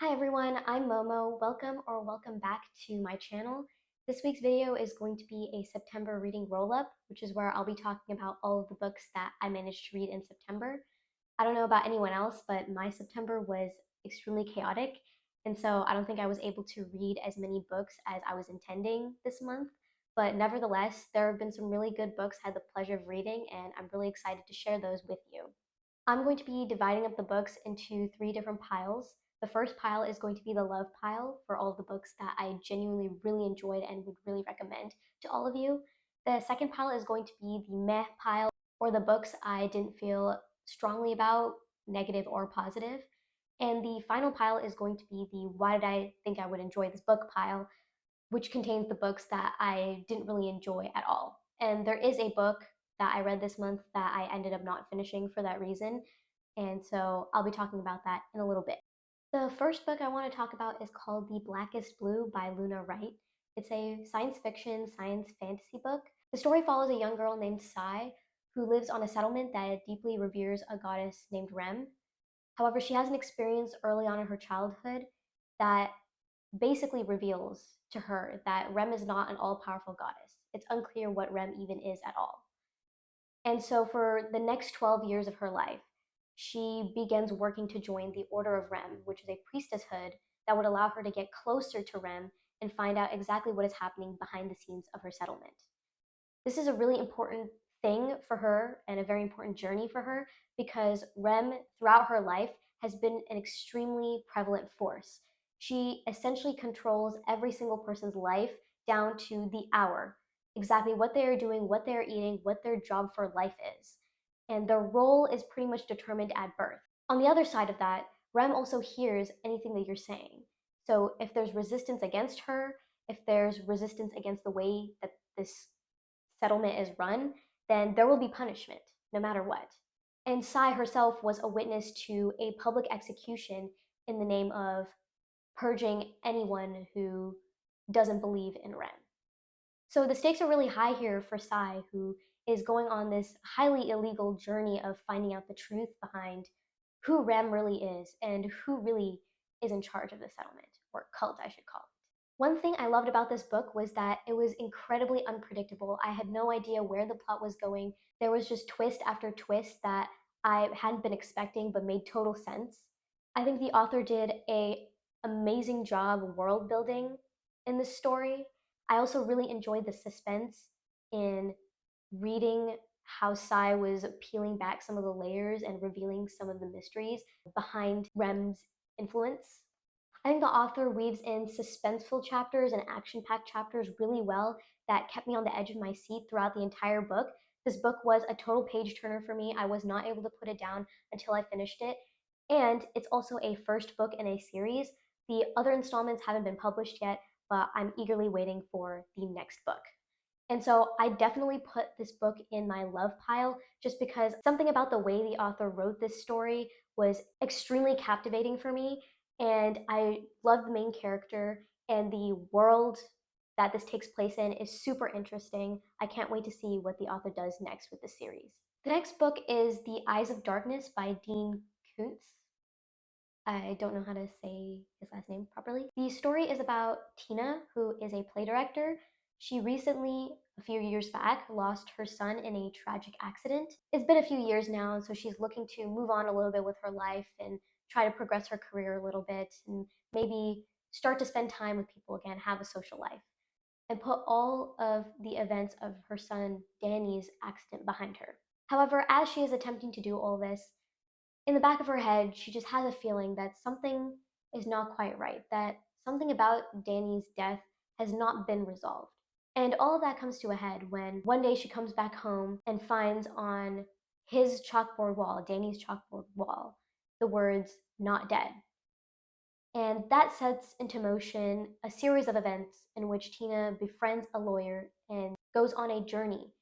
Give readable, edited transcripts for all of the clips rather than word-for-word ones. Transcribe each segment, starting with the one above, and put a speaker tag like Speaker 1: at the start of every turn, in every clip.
Speaker 1: Hi everyone, I'm Momo. Welcome back to my channel. This week's video is going to be a September reading roll-up, which is where I'll be talking about all of the books that I managed to read in September. I don't know about anyone else, but my September was extremely chaotic, and so I don't think I was able to read as many books as I was intending this month. But nevertheless, there have been some really good books I had the pleasure of reading, and I'm really excited to share those with you. I'm going to be dividing up the books into three different piles. The first pile is going to be the love pile for all of the books that I genuinely really enjoyed and would really recommend to all of you. The second pile is going to be the meh pile, or the books I didn't feel strongly about, negative or positive. And the final pile is going to be the why did I think I would enjoy this book pile, which contains the books that I didn't really enjoy at all. And there is a book that I read this month that I ended up not finishing for that reason. And so I'll be talking about that in a little bit. The first book I want to talk about is called The Blackest Blue by Luna Wright. It's a science fiction, science fantasy book. The story follows a young girl named Sai who lives on a settlement that deeply reveres a goddess named Rem. However, she has an experience early on in her childhood that basically reveals to her that Rem is not an all powerful goddess. It's unclear what Rem even is at all. And so, for the next 12 years of her life, she begins working to join the Order of Rem, which is a priestesshood that would allow her to get closer to Rem and find out exactly what is happening behind the scenes of her settlement. This is a really important thing for her and a very important journey for her because Rem, throughout her life, has been an extremely prevalent force. She essentially controls every single person's life down to the hour, exactly what they are doing, what they are eating, what their job for life is. And their role is pretty much determined at birth. On the other side of that, Rem also hears anything that you're saying. So if there's resistance against her, if there's resistance against the way that this settlement is run, then there will be punishment, no matter what. And Sai herself was a witness to a public execution in the name of purging anyone who doesn't believe in Ren. So the stakes are really high here for Sai, who is going on this highly illegal journey of finding out the truth behind who Rem really is and who really is in charge of the settlement, or cult, I should call it. One thing I loved about this book was that it was incredibly unpredictable. I had no idea where the plot was going. There was just twist after twist that I hadn't been expecting but made total sense. I think the author did a amazing job world building in this story. I also really enjoyed the suspense in reading how Sai was peeling back some of the layers and revealing some of the mysteries behind Rem's influence. I think the author weaves in suspenseful chapters and action packed chapters really well that kept me on the edge of my seat throughout the entire book. This book was a total page turner for me. I was not able to put it down until I finished it. And it's also a first book in a series. The other installments haven't been published yet, but I'm eagerly waiting for the next book. And so I definitely put this book in my love pile just because something about the way the author wrote this story was extremely captivating for me. And I love the main character, and the world that this takes place in is super interesting. I can't wait to see what the author does next with the series. The next book is The Eyes of Darkness by Dean Koontz. I don't know how to say his last name properly. The story is about Tina, who is a play director. She recently, a few years back, lost her son in a tragic accident. It's been a few years now, so she's looking to move on a little bit with her life and try to progress her career a little bit and maybe start to spend time with people again, have a social life, and put all of the events of her son Danny's accident behind her. However, as she is attempting to do all this, in the back of her head, she just has a feeling that something is not quite right, that something about Danny's death has not been resolved. And all of that comes to a head when one day she comes back home and finds on his chalkboard wall, Danny's chalkboard wall, the words, "not dead." And that sets into motion a series of events in which Tina befriends a lawyer and goes on a journey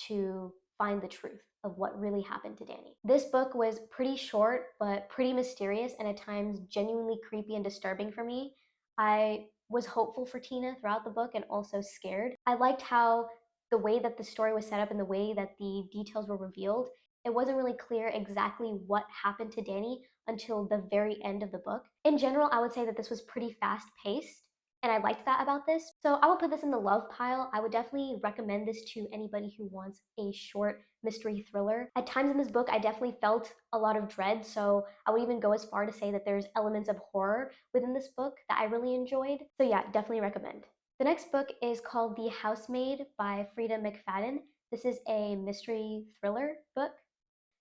Speaker 1: to find the truth of what really happened to Danny. This book was pretty short, but pretty mysterious and at times genuinely creepy and disturbing for me. I was hopeful for Tina throughout the book and also scared. I liked how the way that the story was set up and the way that the details were revealed it wasn't really clear exactly what happened to Danny until the very end of the book. In general, I would say that this was pretty fast paced, and I liked that about this. So I would put this in the love pile. I would definitely recommend this to anybody who wants a short mystery thriller. At times in this book, I definitely felt a lot of dread, so I would even go as far to say that there's elements of horror within this book that I really enjoyed. So yeah, definitely recommend. The next book is called The Housemaid by Frida McFadden. This is a mystery thriller book.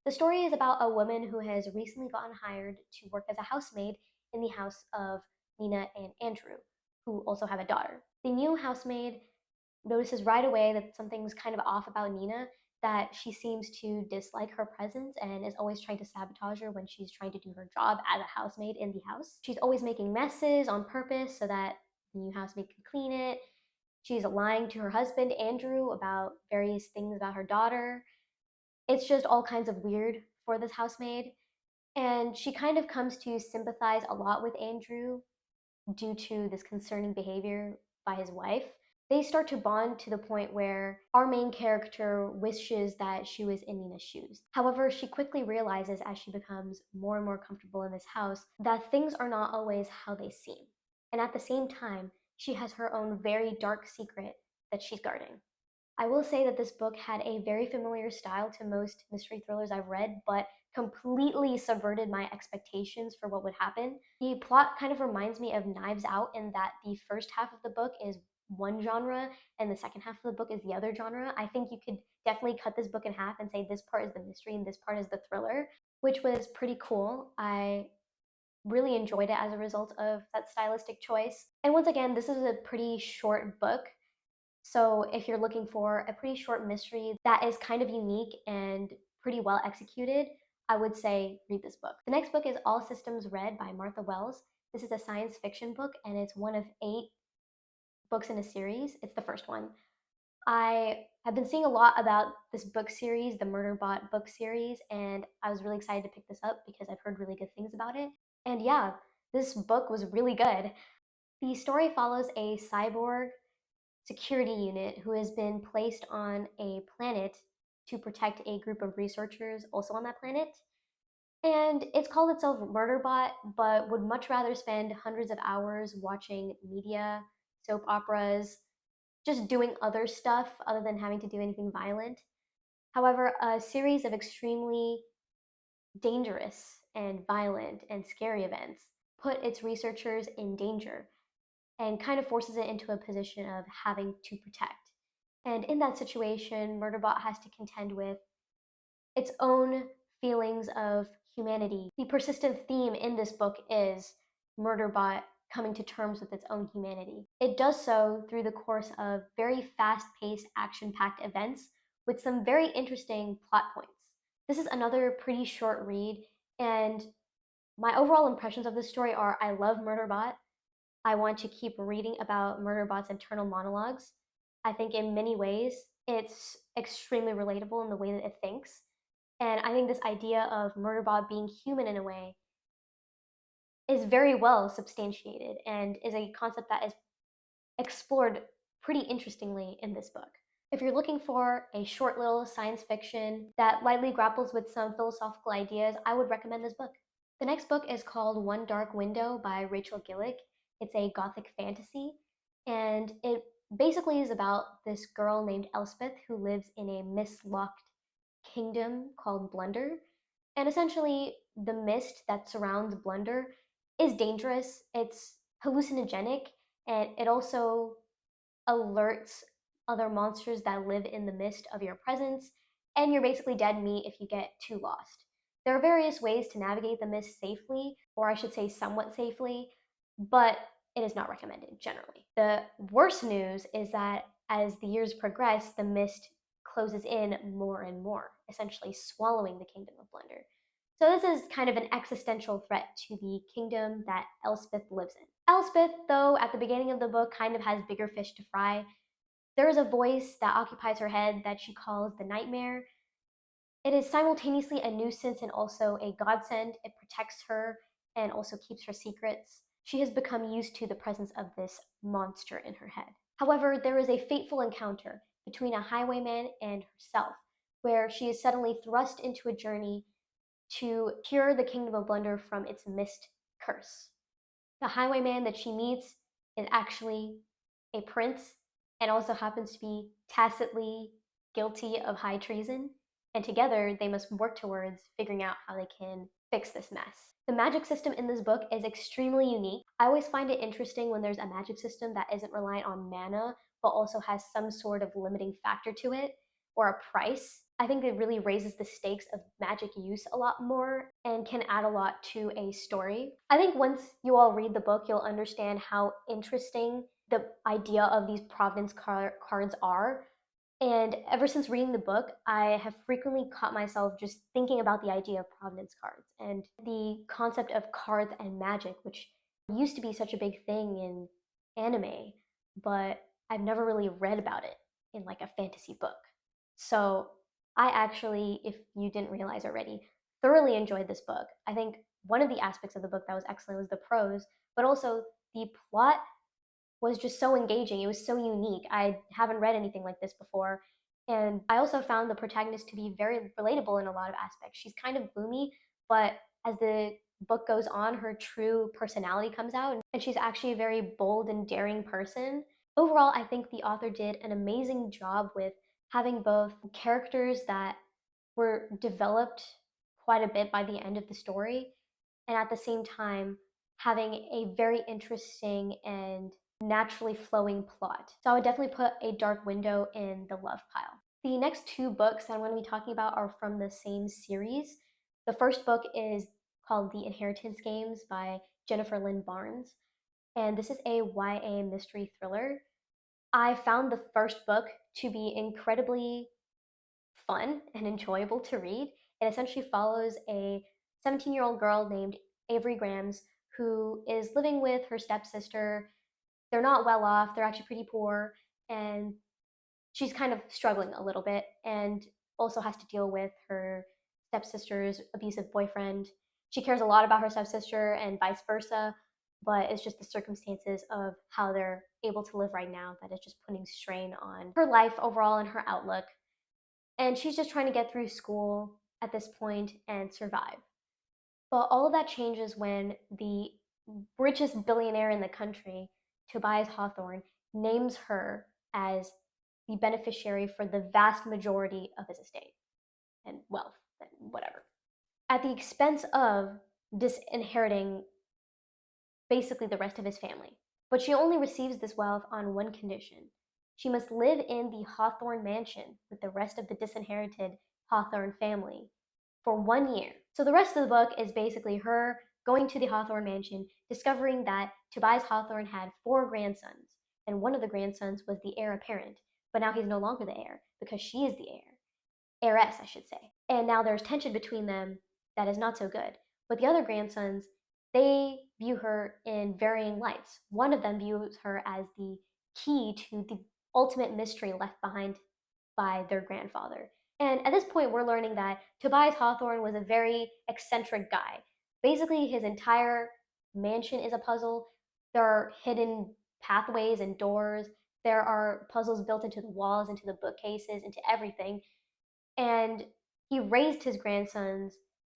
Speaker 1: The story is about a woman who has recently gotten hired to work as a housemaid in the house of Nina and Andrew, who also have a daughter. The new housemaid notices right away that something's kind of off about Nina, that she seems to dislike her presence and is always trying to sabotage her when she's trying to do her job as a housemaid in the house. She's always making messes on purpose so that the new housemaid can clean it. She's lying to her husband, Andrew, about various things about her daughter. It's just all kinds of weird for this housemaid. And she kind of comes to sympathize a lot with Andrew due to this concerning behavior by his wife. They start to bond to the point where our main character wishes that she was in Nina's shoes. However, she quickly realizes as she becomes more and more comfortable in this house that things are not always how they seem. And at the same time, she has her own very dark secret that she's guarding. I will say that this book had a very familiar style to most mystery thrillers I've read, but completely subverted my expectations for what would happen. The plot kind of reminds me of Knives Out in that the first half of the book is one genre and the second half of the book is the other genre. I think you could definitely cut this book in half and say this part is the mystery and this part is the thriller, which was pretty cool. I really enjoyed it as a result of that stylistic choice. And once again, this is a pretty short book, so if you're looking for a pretty short mystery that is kind of unique and pretty well executed, I would say read this book. The next book is All Systems Red by Martha Wells. This is a science fiction book and it's one of 8 books in a series. It's the first one. I have been seeing a lot about this book series, the Murderbot book series, and I was really excited to pick this up because I've heard really good things about it. And yeah, this book was really good. The story follows a cyborg security unit who has been placed on a planet to protect a group of researchers also on that planet. And it's called itself Murderbot, but would much rather spend hundreds of hours watching media, soap operas, just doing other stuff other than having to do anything violent. However, a series of extremely dangerous and violent and scary events put its researchers in danger and kind of forces it into a position of having to protect. And in that situation, Murderbot has to contend with its own feelings of humanity. The persistent theme in this book is Murderbot coming to terms with its own humanity. It does so through the course of very fast paced, action packed events with some very interesting plot points. This is another pretty short read, and my overall impressions of this story are I love Murderbot. I want to keep reading about Murderbot's internal monologues. I think in many ways it's extremely relatable in the way that it thinks. And I think this idea of Murderbot being human in a way is very well substantiated and is a concept that is explored pretty interestingly in this book. If you're looking for a short little science fiction that lightly grapples with some philosophical ideas, I would recommend this book. The next book is called One Dark Window by Rachel Gillick. It's a gothic fantasy, and it basically is about this girl named Elspeth who lives in a mist-locked kingdom called Blunder. And essentially, the mist that surrounds Blunder is dangerous, it's hallucinogenic, and it also alerts other monsters that live in the mist of your presence, and you're basically dead meat if you get too lost. There are various ways to navigate the mist safely, or I should say somewhat safely, but it is not recommended generally. The worst news is that as the years progress, the mist closes in more and more, essentially swallowing the kingdom of Blunder. So this is kind of an existential threat to the kingdom that Elspeth lives in. Elspeth, though, at the beginning of the book kind of has bigger fish to fry. There is a voice that occupies her head that she calls the nightmare. It is simultaneously a nuisance and also a godsend. It protects her and also keeps her secrets. She has become used to the presence of this monster in her head. However, there is a fateful encounter between a highwayman and herself, where she is suddenly thrust into a journey to cure the Kingdom of Blunder from its mist curse. The highwayman that she meets is actually a prince and also happens to be tacitly guilty of high treason, and together they must work towards figuring out how they can fix this mess. The magic system in this book is extremely unique. I always find it interesting when there's a magic system that isn't reliant on mana, but also has some sort of limiting factor to it or a price. I think it really raises the stakes of magic use a lot more and can add a lot to a story. I think once you all read the book, you'll understand how interesting the idea of these Providence cards are. And ever since reading the book, I have frequently caught myself just thinking about the idea of Providence cards and the concept of cards and magic, which used to be such a big thing in anime, but I've never really read about it in like a fantasy book. So I actually, if you didn't realize already, thoroughly enjoyed this book. I think one of the aspects of the book that was excellent was the prose, but also the plot was just so engaging. It was so unique. I haven't read anything like this before. And I also found the protagonist to be very relatable in a lot of aspects. She's kind of gloomy, but as the book goes on, her true personality comes out, and she's actually a very bold and daring person. Overall, I think the author did an amazing job with having both characters that were developed quite a bit by the end of the story, and at the same time, having a very interesting and naturally flowing plot. So I would definitely put A Dark Window in the love pile. The next two books that I'm going to be talking about are from the same series. The first book is called The Inheritance Games by Jennifer Lynn Barnes, and this is a YA mystery thriller. I found the first book to be incredibly fun and enjoyable to read. It essentially follows a 17-year-old girl named Avery Grams who is living with her stepsister. They're not well off, they're actually pretty poor, and she's kind of struggling a little bit and also has to deal with her stepsister's abusive boyfriend. She cares a lot about her stepsister and vice versa, but it's just the circumstances of how they're able to live right now that is just putting strain on her life overall and her outlook. And she's just trying to get through school at this point and survive. But all of that changes when the richest billionaire in the country, Tobias Hawthorne, names her as the beneficiary for the vast majority of his estate and wealth and whatever, at the expense of disinheriting basically the rest of his family. But she only receives this wealth on one condition. She must live in the Hawthorne mansion with the rest of the disinherited Hawthorne family for 1 year. So the rest of the book is basically her going to the Hawthorne mansion, discovering that Tobias Hawthorne had four grandsons, and one of the grandsons was the heir apparent, but now he's no longer the heir because she is the heiress, I should say. And now there's tension between them that is not so good. But the other grandsons, they view her in varying lights. One of them views her as the key to the ultimate mystery left behind by their grandfather. And at this point, we're learning that Tobias Hawthorne was a very eccentric guy. Basically, his entire mansion is a puzzle. There are hidden pathways and doors. There are puzzles built into the walls, into the bookcases, into everything. And he raised his grandsons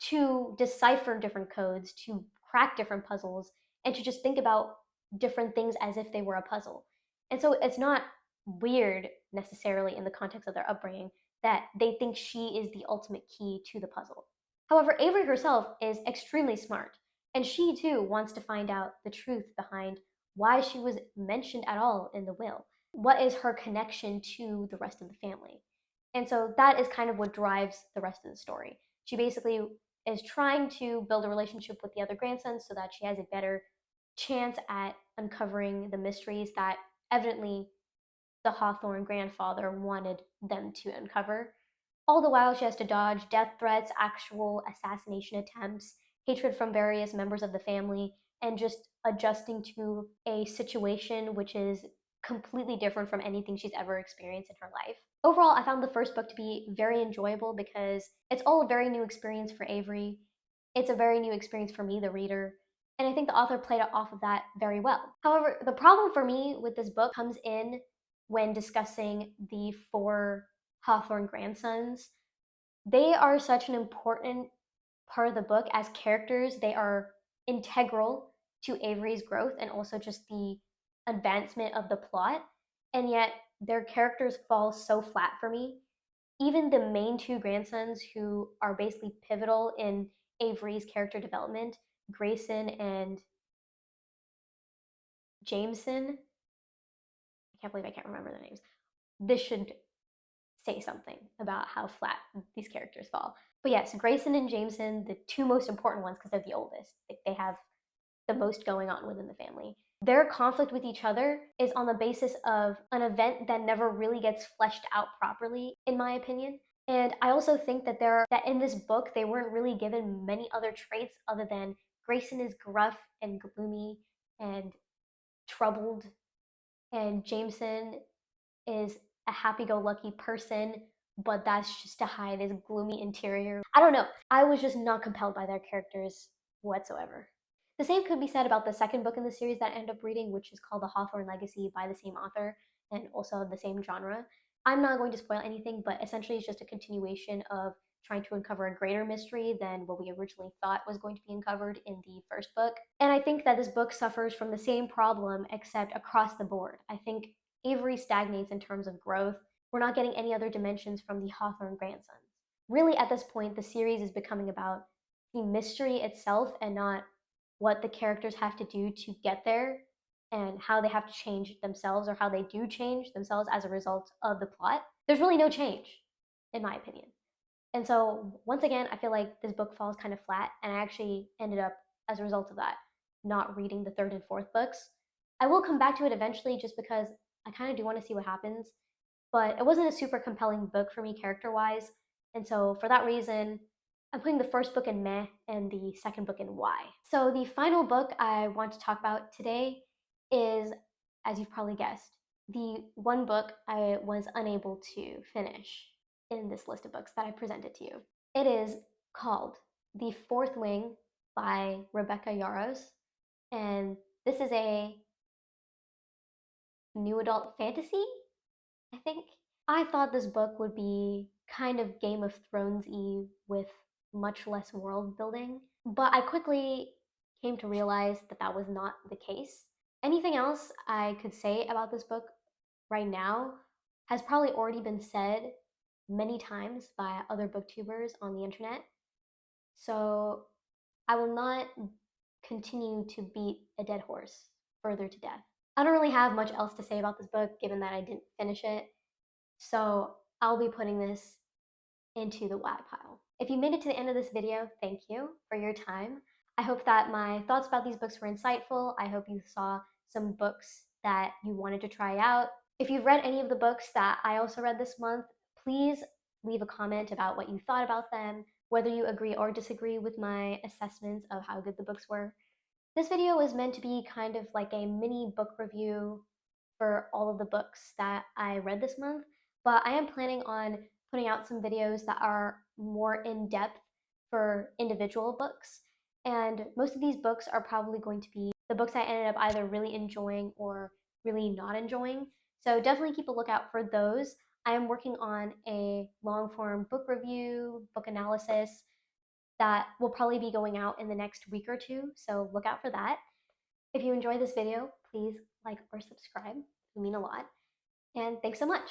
Speaker 1: to decipher different codes, to crack different puzzles, and to just think about different things as if they were a puzzle. And so it's not weird necessarily in the context of their upbringing that they think she is the ultimate key to the puzzle. However, Avery herself is extremely smart, and she too wants to find out the truth behind why she was mentioned at all in the will. What is her connection to the rest of the family? And so that is kind of what drives the rest of the story. She basically is trying to build a relationship with the other grandsons so that she has a better chance at uncovering the mysteries that evidently the Hawthorne grandfather wanted them to uncover. All the while, she has to dodge death threats, actual assassination attempts, hatred from various members of the family, and just adjusting to a situation which is completely different from anything she's ever experienced in her life. Overall, I found the first book to be very enjoyable because it's all a very new experience for Avery. It's a very new experience for me, the reader, and I think the author played off of that very well. However, the problem for me with this book comes in when discussing the four Hawthorne grandsons. They are such an important part of the book as characters. They are integral to Avery's growth and also just the advancement of the plot. And yet their characters fall so flat for me. Even the main two grandsons, who are basically pivotal in Avery's character development, Grayson and Jameson, I can't believe I can't remember their names. This should say something about how flat these characters fall. But yes, Grayson and Jameson, the two most important ones because they're the oldest. They have the most going on within the family. Their conflict with each other is on the basis of an event that never really gets fleshed out properly, in my opinion. And I also think that that in this book they weren't really given many other traits other than Grayson is gruff and gloomy and troubled, and Jameson is a happy-go-lucky person, but that's just to hide his gloomy interior. I don't know. I was just not compelled by their characters whatsoever. The same could be said about the second book in the series that I ended up reading, which is called The Hawthorne Legacy by the same author and also the same genre. I'm not going to spoil anything, but essentially it's just a continuation of trying to uncover a greater mystery than what we originally thought was going to be uncovered in the first book. And I think that this book suffers from the same problem except across the board. I think Avery stagnates in terms of growth. We're not getting any other dimensions from the Hawthorne grandsons. Really, at this point, the series is becoming about the mystery itself and not what the characters have to do to get there and how they have to change themselves or how they do change themselves as a result of the plot. There's really no change, in my opinion. And so, once again, I feel like this book falls kind of flat, and I actually ended up, as a result of that, not reading the third and fourth books. I will come back to it eventually just because I kind of do want to see what happens, but it wasn't a super compelling book for me character wise. And so, for that reason, I'm putting the first book in meh and the second book in why. So, the final book I want to talk about today is, as you've probably guessed, the one book I was unable to finish in this list of books that I presented to you. It is called The Fourth Wing by Rebecca Yarros, and this is a new adult fantasy, I think. I thought this book would be kind of Game of Thrones-y with much less world building, but I quickly came to realize that that was not the case. Anything else I could say about this book right now has probably already been said many times by other booktubers on the internet. So I will not continue to beat a dead horse further to death. I don't really have much else to say about this book given that I didn't finish it. So I'll be putting this into the why pile. If you made it to the end of this video, thank you for your time. I hope that my thoughts about these books were insightful. I hope you saw some books that you wanted to try out. If you've read any of the books that I also read this month, please leave a comment about what you thought about them, whether you agree or disagree with my assessments of how good the books were. This video is meant to be kind of like a mini book review for all of the books that I read this month, but I am planning on putting out some videos that are more in depth for individual books. And most of these books are probably going to be the books I ended up either really enjoying or really not enjoying. So definitely keep a lookout for those. I am working on a long form book review, book analysis that will probably be going out in the next week or two. So look out for that. If you enjoyed this video, please like or subscribe. It would mean a lot. And thanks so much.